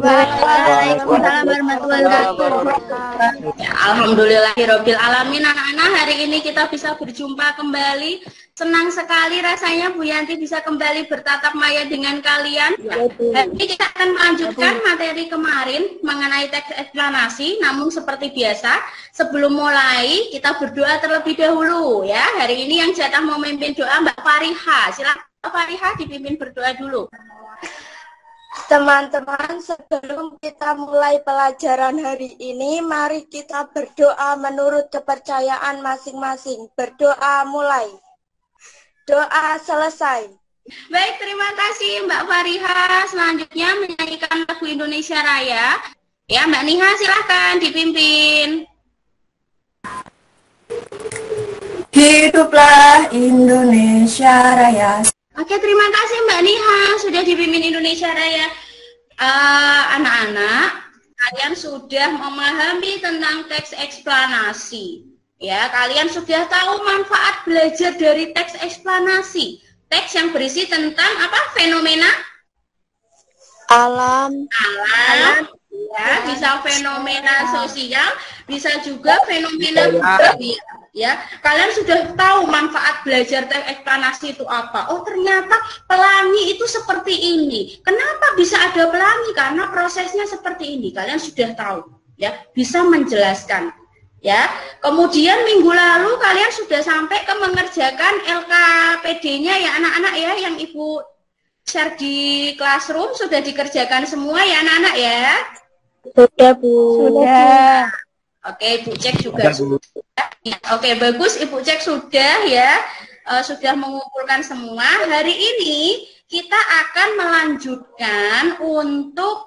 Waalaikumsalam warahmatullahi wabarakatuh. Ya, alhamdulillahirabbil alamin, anak-anak, hari ini kita bisa berjumpa kembali. Senang sekali rasanya Bu Yanti bisa kembali bertatap maya dengan kalian. Hari ini kita akan melanjutkan materi kemarin mengenai teks eksplanasi. Namun seperti biasa, sebelum mulai kita berdoa terlebih dahulu ya. Hari ini yang jatah memimpin doa Mbak Fariha. Silakan Mbak Fariha dipimpin berdoa dulu. Teman-teman, sebelum kita mulai pelajaran hari ini, mari kita berdoa menurut kepercayaan masing-masing. Berdoa mulai. Doa selesai. Baik, terima kasih Mbak Fariha. Selanjutnya menyanyikan lagu Indonesia Raya. Ya, Mbak Niha silahkan dipimpin. Hiduplah Indonesia Raya. Oke, terima kasih Mbak Niha sudah dipimpin Indonesia Raya. Anak-anak, kalian sudah memahami tentang teks eksplanasi. Ya, kalian sudah tahu manfaat belajar dari teks eksplanasi. Teks yang berisi tentang apa? Fenomena Alam. Ya, bisa fenomena sosial, bisa juga fenomena budaya. Ya, kalian sudah tahu manfaat belajar teks eksplanasi itu apa? Oh, ternyata pelangi itu seperti ini. Kenapa bisa ada pelangi? Karena prosesnya seperti ini. Kalian sudah tahu, ya, bisa menjelaskan. Ya, kemudian minggu lalu kalian sudah sampai ke mengerjakan LKPD-nya ya anak-anak ya, yang Ibu share di classroom sudah dikerjakan semua ya anak-anak ya. Sudah, Bu. Sudah. Oke, Ibu cek juga sudah. Oke, bagus, Ibu cek sudah ya, sudah mengumpulkan semua. Hari ini kita akan melanjutkan untuk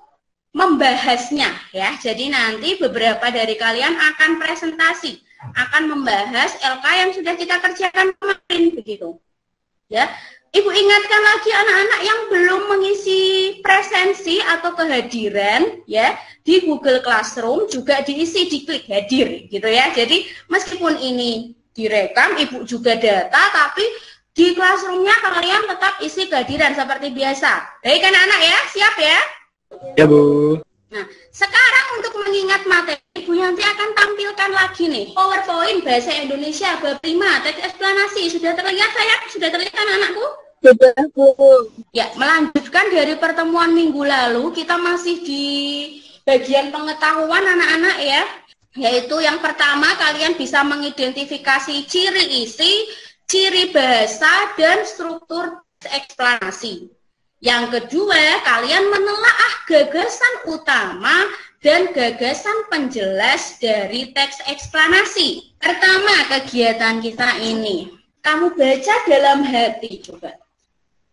membahasnya ya. Jadi nanti beberapa dari kalian akan presentasi, akan membahas LK yang sudah kita kerjakan kemarin begitu. Ya. Ibu ingatkan lagi anak-anak yang belum mengisi presensi atau kehadiran ya di Google Classroom juga diisi, diklik hadir gitu ya. Jadi meskipun ini direkam, Ibu juga data, tapi di Classroom-nya kalian tetap isi kehadiran seperti biasa. Baik anak-anak ya, siap ya? Ya, Bu. Nah, sekarang untuk mengingat materi, Ibu Yanti akan tampilkan lagi nih PowerPoint Bahasa Indonesia bab 5 teks eksplanasi. Sudah terlihat sayang? Sudah terlihat anakku? Sudah, Bu. Ya, melanjutkan dari pertemuan minggu lalu, kita masih di bagian pengetahuan anak-anak ya. Yaitu yang pertama, kalian bisa mengidentifikasi ciri isi, ciri bahasa, dan struktur eksplanasi. Yang kedua, kalian menelaah gagasan utama dan gagasan penjelas dari teks eksplanasi. Pertama, kegiatan kita ini. Kamu baca dalam hati, coba.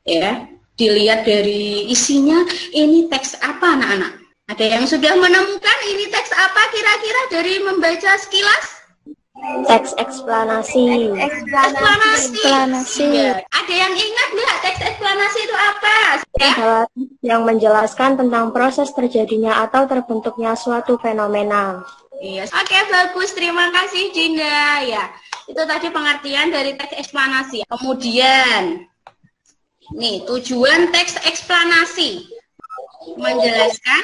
Ya, dilihat dari isinya, ini teks apa anak-anak? Ada yang sudah menemukan ini teks apa kira-kira dari membaca sekilas? Teks eksplanasi. Eksplanasi. Ya. Ada yang ingat nggak teks eksplanasi itu apa? Ya? Yang menjelaskan tentang proses terjadinya atau terbentuknya suatu fenomena. Iya. Oke, bagus. Terima kasih Dinda. Ya, itu tadi pengertian dari teks eksplanasi. Kemudian, nih tujuan teks eksplanasi menjelaskan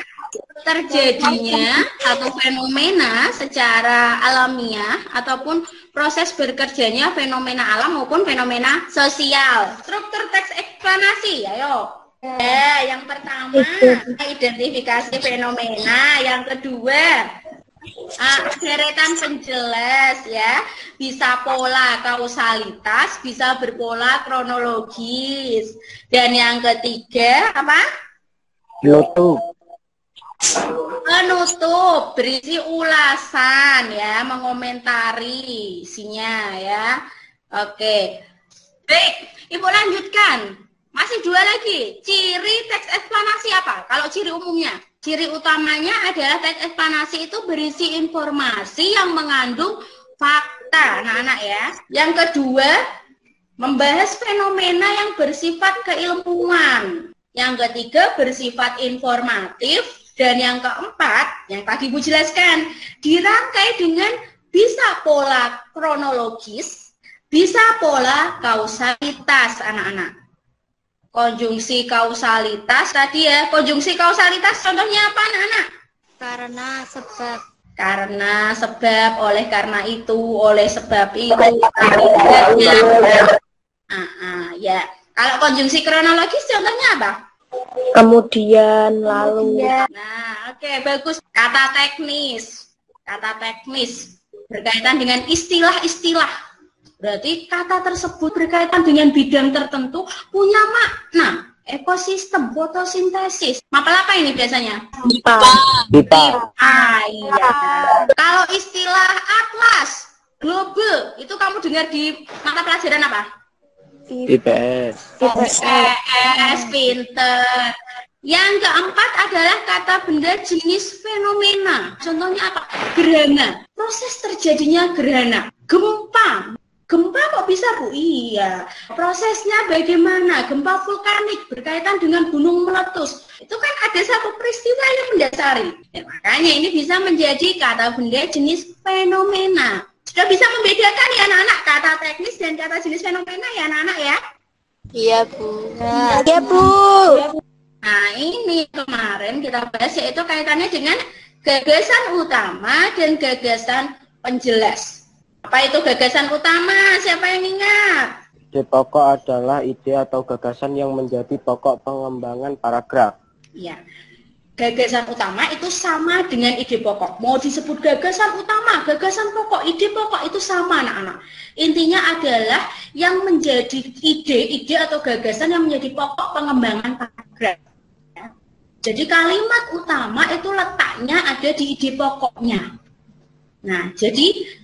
terjadinya satu fenomena secara alamiah ataupun proses bekerjanya fenomena alam maupun fenomena sosial. Struktur teks eksplanasi, ayo. Yang pertama identifikasi fenomena, yang kedua deretan penjelas ya, bisa pola kausalitas, bisa berpola kronologis, dan yang ketiga apa? Penutup berisi ulasan ya, mengomentari isinya ya. Oke, baik, Ibu lanjutkan. Masih dua lagi, ciri teks eksplanasi apa? Kalau ciri umumnya, ciri utamanya adalah teks eksplanasi itu berisi informasi yang mengandung fakta, anak-anak ya. Yang kedua, membahas fenomena yang bersifat keilmuan. Yang ketiga, bersifat informatif. Dan yang keempat, yang tadi Ibu jelaskan, dirangkai dengan bisa pola kronologis, bisa pola kausalitas, anak-anak. Konjungsi kausalitas tadi ya. Konjungsi kausalitas contohnya apa anak-anak? Karena sebab. Karena, sebab, oleh karena itu, oleh sebab itu, akibatnya. Ya. Kalau konjungsi kronologis contohnya apa? Kemudian, lalu. Nah, oke, bagus. Kata teknis. Kata teknis berkaitan dengan istilah-istilah. Berarti kata tersebut berkaitan dengan bidang tertentu, punya makna. Ekosistem, fotosintesis. Mapel apa ini biasanya? Pipa. Iya. Kalau istilah atlas, global, itu kamu dengar di mata pelajaran apa? IPS. Pinter. Yang keempat adalah kata benda jenis fenomena. Contohnya apa? Gerhana. Proses terjadinya gerhana. Gempa. Gempa kok bisa, Bu? Iya. Prosesnya bagaimana? Gempa vulkanik berkaitan dengan gunung meletus. Itu kan ada satu peristiwa yang mendasari. Ya, makanya ini bisa menjadi kata benda jenis fenomena. Sudah bisa membedakan ya anak-anak kata teknis dan kata jenis fenomena ya anak-anak ya? Iya, Bu. Iya, Bu. Nah, ini kemarin kita bahas yaitu kaitannya dengan gagasan utama dan gagasan penjelas. Apa itu gagasan utama? Siapa yang ingat? Ide pokok adalah ide atau gagasan yang menjadi pokok pengembangan paragraf. Iya. Gagasan utama itu sama dengan ide pokok. Mau disebut gagasan utama, gagasan pokok, ide pokok itu sama anak-anak. Intinya adalah yang menjadi ide atau gagasan yang menjadi pokok pengembangan paragraf. Jadi kalimat utama itu letaknya ada di ide pokoknya. Nah, jadi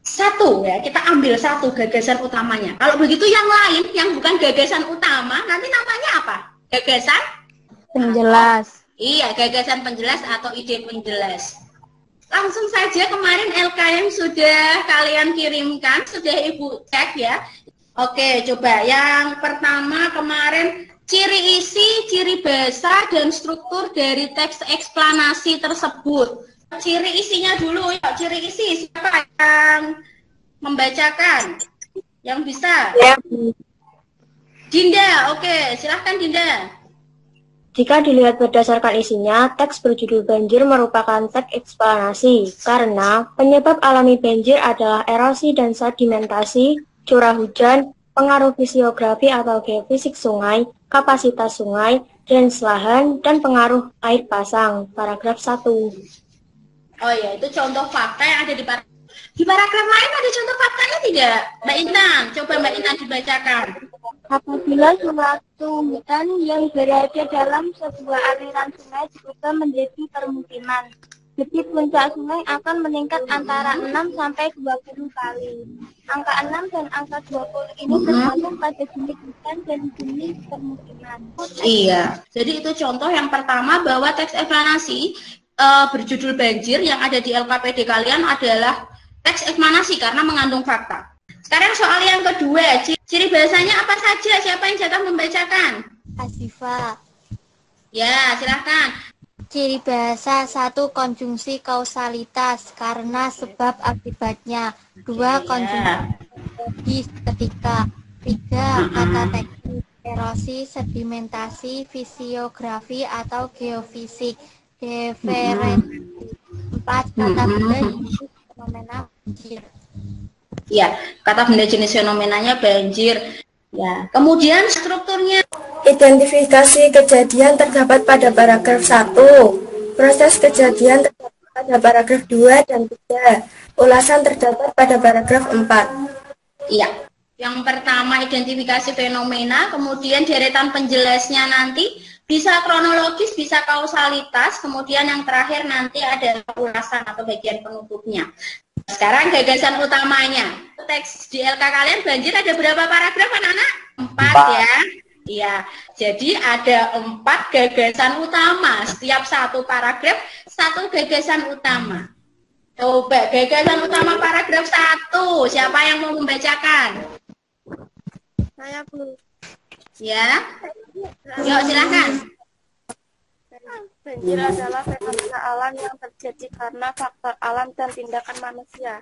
satu ya, kita ambil satu gagasan utamanya. Kalau begitu yang lain, yang bukan gagasan utama, nanti namanya apa? Gagasan? Penjelas. Iya, gagasan penjelas atau ide penjelas. Langsung saja kemarin LKM sudah kalian kirimkan, sudah Ibu cek ya. Oke, coba yang pertama kemarin ciri isi, ciri bahasa, dan struktur dari teks eksplanasi tersebut. Ciri isinya dulu, yuk ciri isi siapa yang membacakan? Yang bisa? Ya. Dinda, oke, silahkan Dinda. Jika dilihat berdasarkan isinya, teks berjudul banjir merupakan teks eksplanasi karena penyebab alami banjir adalah erosi dan sedimentasi, curah hujan, pengaruh fisiografi atau geofisik sungai, kapasitas sungai, drainase lahan, dan pengaruh air pasang. Paragraf 1. Oh ya, itu contoh fakta yang ada di paragraf lain ada contoh faktanya tidak? Mbak Intan, coba Mbak Intan dibacakan. Apabila suatu hutan yang berada dalam sebuah aliran sungai berubah menjadi permukiman, debit puncak sungai akan meningkat antara 6 sampai 20 kali. Angka 6 dan angka 20 ini tergantung pada jenis hutan dan jenis permukiman. Iya, jadi itu contoh yang pertama bahwa teks eksplanasi berjudul banjir yang ada di LKPD kalian adalah teks eksplanasi karena mengandung fakta. Sekarang soal yang kedua, ciri bahasanya apa saja? Siapa yang jatah membacakan? Asifa. Ya, silahkan. Ciri bahasa 1. Konjungsi kausalitas karena sebab akibatnya. 2. Konjungsi ketika. 3. Kata teknis, erosi, sedimentasi, fisiografi atau geofisik, diferensi. 4. Kata benda jenis fenomena banjir. Ya, kata benda jenis fenomenanya banjir. Ya, kemudian strukturnya. Identifikasi kejadian terdapat pada paragraf 1. Proses kejadian terdapat pada paragraf 2 dan 3. Ulasan terdapat pada paragraf 4. Iya. Yang pertama identifikasi fenomena, kemudian deretan penjelasnya nanti bisa kronologis, bisa kausalitas, kemudian yang terakhir nanti ada ulasan atau bagian penutupnya. Sekarang gagasan utamanya. Teks di LK kalian banjir ada berapa paragraf anak-anak? 4 ya. Iya, jadi ada 4 gagasan utama. Setiap satu paragraf, satu gagasan utama. Coba, gagasan utama paragraf 1. Siapa yang mau membacakan? Saya, Bu. Ya. Yuk, silakan. Banjir adalah fenomena alam yang terjadi karena faktor alam dan tindakan manusia.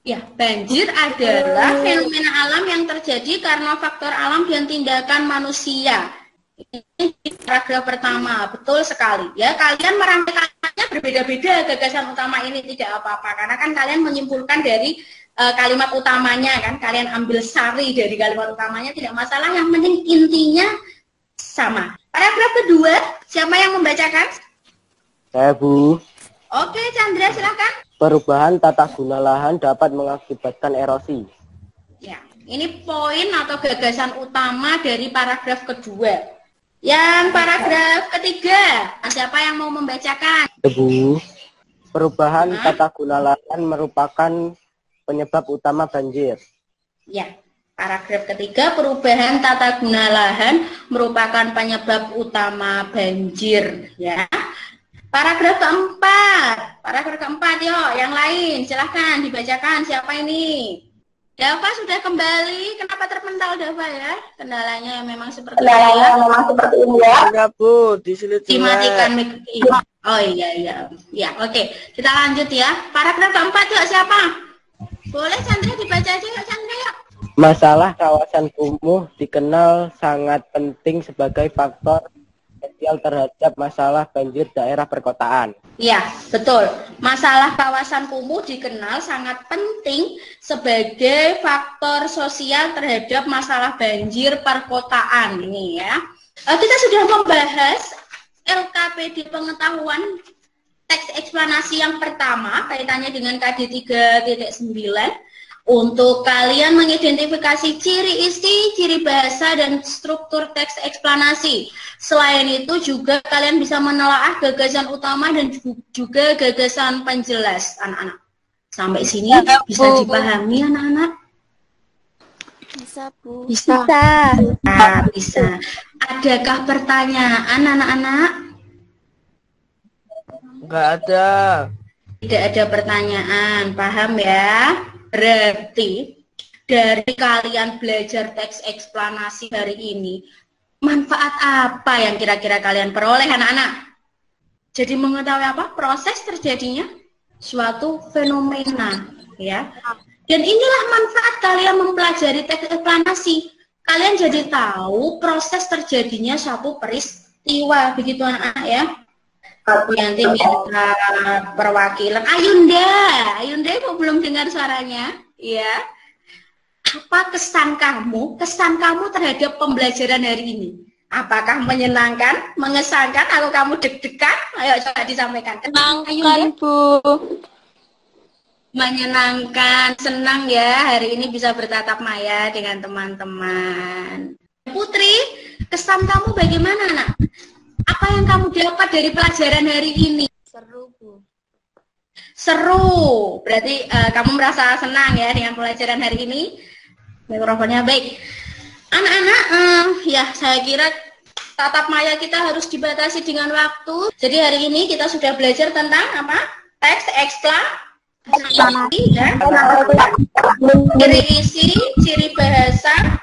Ya, banjir adalah fenomena alam yang terjadi karena faktor alam dan tindakan manusia. Ini paragraf pertama, betul sekali. Ya, kalian merangkaikannya berbeda-beda gagasan utama ini tidak apa-apa, karena kan kalian menyimpulkan dari kalimat utamanya kan, kalian ambil sari dari kalimat utamanya tidak masalah. Yang penting intinya sama. Paragraf kedua, siapa yang membacakan? Saya, Bu. Oke, Chandra silakan. Perubahan tata guna lahan dapat mengakibatkan erosi. Ya, ini poin atau gagasan utama dari paragraf kedua. Yang paragraf ketiga, siapa yang mau membacakan? Bu, perubahan tata guna lahan merupakan penyebab utama banjir. Ya, paragraf ketiga, perubahan tata guna lahan merupakan penyebab utama banjir. Ya. Paragraf keempat, yuk, yang lain, silahkan dibacakan. Siapa ini? Dava sudah kembali. Kenapa terpental Dava ya? Kendalanya memang seperti ini ya. Enggak, Bu, Dimatikan mic. Oh iya. Ya, oke. Kita lanjut ya. Paragraf keempat, yuk, siapa? Boleh Chandra dibaca aja yuk, Chandra yuk. Masalah kawasan kumuh dikenal sangat penting sebagai faktor sosial terhadap masalah banjir daerah perkotaan. Ya, betul. Masalah kawasan kumuh dikenal sangat penting sebagai faktor sosial terhadap masalah banjir perkotaan ini ya. Kita sudah membahas LKPD pengetahuan teks eksplanasi yang pertama kaitannya dengan KD 3.9. Untuk kalian mengidentifikasi ciri isi, ciri bahasa, dan struktur teks eksplanasi. Selain itu juga kalian bisa menelaah gagasan utama dan juga gagasan penjelas, anak-anak. Sampai sini bisa dipahami, anak-anak? Bisa, Bu. Bisa. Bisa. Adakah pertanyaan, anak-anak? Enggak ada. Tidak ada pertanyaan, paham ya? Berarti dari kalian belajar teks eksplanasi hari ini, manfaat apa yang kira-kira kalian peroleh anak-anak? Jadi mengetahui apa? Proses terjadinya suatu fenomena, ya. Dan inilah manfaat kalian mempelajari teks eksplanasi. Kalian jadi tahu proses terjadinya suatu peristiwa, begitu anak-anak ya. Nanti minta perwakilan. Ayunda kok belum dengar suaranya? Ya. Apa kesan kamu terhadap pembelajaran hari ini? Apakah menyenangkan, mengesankan, atau kamu deg-degan? Ayo coba disampaikan. Menyenangkan, Bu. Menyenangkan, senang ya hari ini bisa bertatap maya dengan teman-teman. Putri, kesan kamu bagaimana, nak? Apa yang kamu dapat dari pelajaran hari ini? Seru, Bu. Seru. Berarti kamu merasa senang ya dengan pelajaran hari ini? Mikrofonnya baik. Anak-anak, ya saya kira tatap maya kita harus dibatasi dengan waktu. Jadi hari ini kita sudah belajar tentang apa? Teks eksplanasi, ya. Ciri isi, ciri bahasa,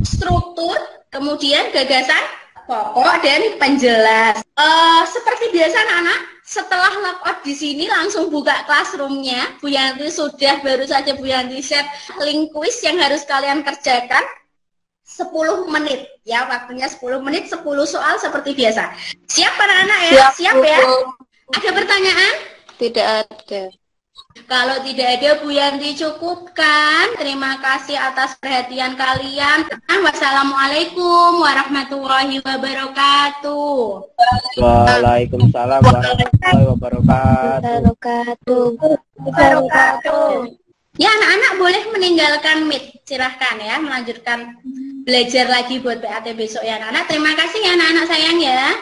struktur, kemudian gagasan pokok dan penjelas. Seperti biasa anak-anak, setelah logout di sini langsung buka classroom-nya. Bu Yanti sudah baru saja Bu Yanti share link quiz yang harus kalian kerjakan 10 menit. Ya, waktunya 10 menit, 10 soal seperti biasa. Siap anak-anak ya? Siap ya? Ada pertanyaan? Tidak ada. Kalau tidak ada, Bu Yanti cukupkan. Terima kasih atas perhatian kalian. Wassalamualaikum warahmatullahi wabarakatuh. Waalaikumsalam warahmatullahi wabarakatuh. Ya, anak-anak boleh meninggalkan Meet. Silahkan ya, melanjutkan belajar lagi buat PAT besok ya anak-anak. Terima kasih ya anak-anak sayang ya.